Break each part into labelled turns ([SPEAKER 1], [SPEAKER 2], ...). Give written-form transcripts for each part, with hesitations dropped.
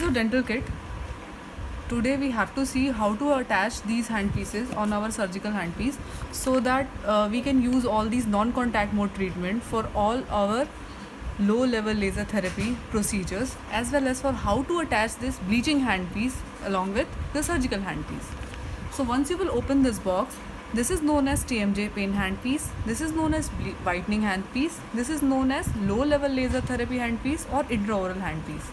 [SPEAKER 1] your dental kit. Today we have to see how to attach these handpieces on our surgical handpiece so that we can use all these non-contact mode treatment for all our low level laser therapy procedures, as well as for how to attach this bleaching handpiece along with the surgical handpiece. So once you will open this box, this is known as TMJ pain handpiece, this is known as whitening handpiece, this is known as low level laser therapy handpiece or intraoral handpiece.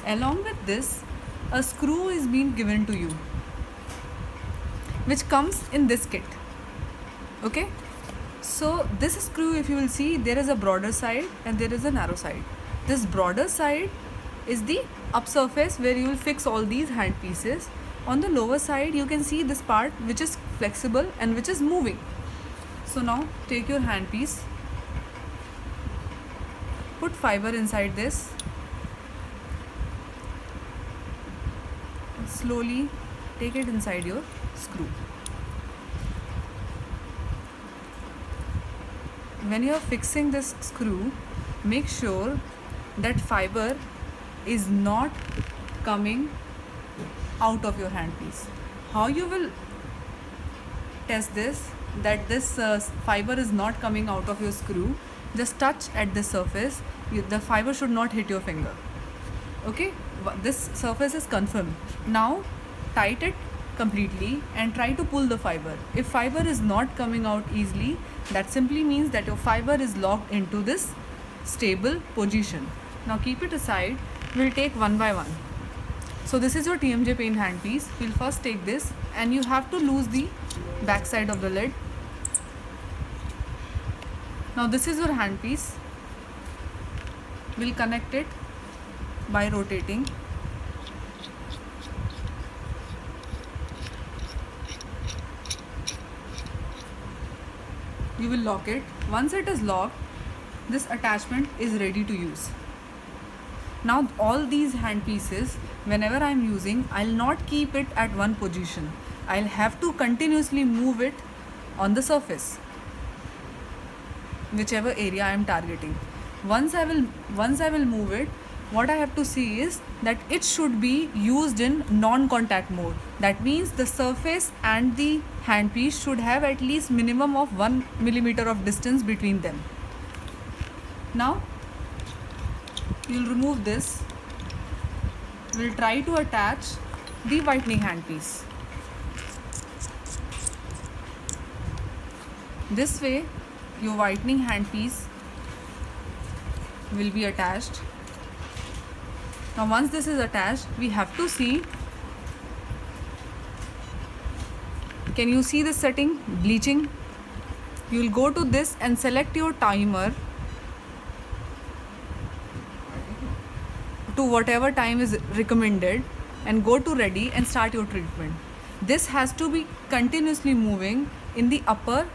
[SPEAKER 1] Along with this, a screw is being given to you which comes in this kit. Okay, so this screw, if you will see, there is a broader side and there is a narrow side. This broader side is the up surface where you will fix all these hand pieces. On the lower side you can see this part which is flexible and which is moving. So now take your hand piece, put fiber inside this, slowly take it inside your screw. When you are fixing this screw, make sure that fiber is not coming out of your handpiece. How you will test this, that this fiber is not coming out of your screw? Just touch at the surface. The fiber should not hit your finger. Okay, this surface is confirmed. Now tight it completely and try to pull the fiber. If fiber is not coming out easily, that simply means that your fiber is locked into this stable position. Now keep it aside. We'll take one by one. So this is your TMJ pain handpiece. We'll first take this and you have to lose the back side of the lid. Now this is your handpiece. We'll connect it by rotating. You will lock it. Once it is locked, this attachment is ready to use. Now all these hand pieces, whenever I am using, I'll not keep it at one position. I'll have to continuously move it on the surface, whichever area I am targeting. Once I will move it, what I have to see is that it should be used in non-contact mode. That means the surface and the handpiece should have at least minimum of 1 millimeter of distance between them. Now you'll remove this. We'll try to attach the whitening handpiece. This way your whitening handpiece will be attached. Now once this is attached, we have to see, can you see this setting, bleaching? You will go to this and select your timer to whatever time is recommended and go to ready and start your treatment. This has to be continuously moving in the upper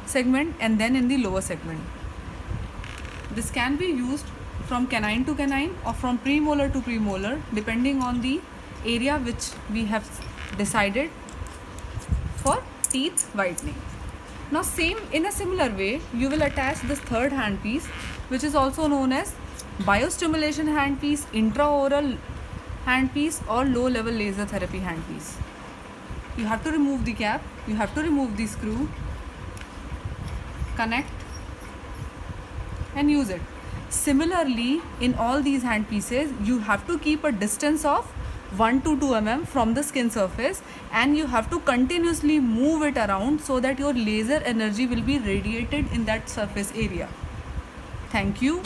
[SPEAKER 1] segment and then in the lower segment. This can be used from canine to canine or from premolar to premolar, depending on the area which we have decided for teeth whitening. Now in a similar way, you will attach this third handpiece, which is also known as biostimulation handpiece, intraoral handpiece or low level laser therapy handpiece. You have to remove the cap, you have to remove the screw, connect and use it. Similarly, in all these handpieces, you have to keep a distance of 1 to 2 mm from the skin surface and you have to continuously move it around so that your laser energy will be radiated in that surface area. Thank you.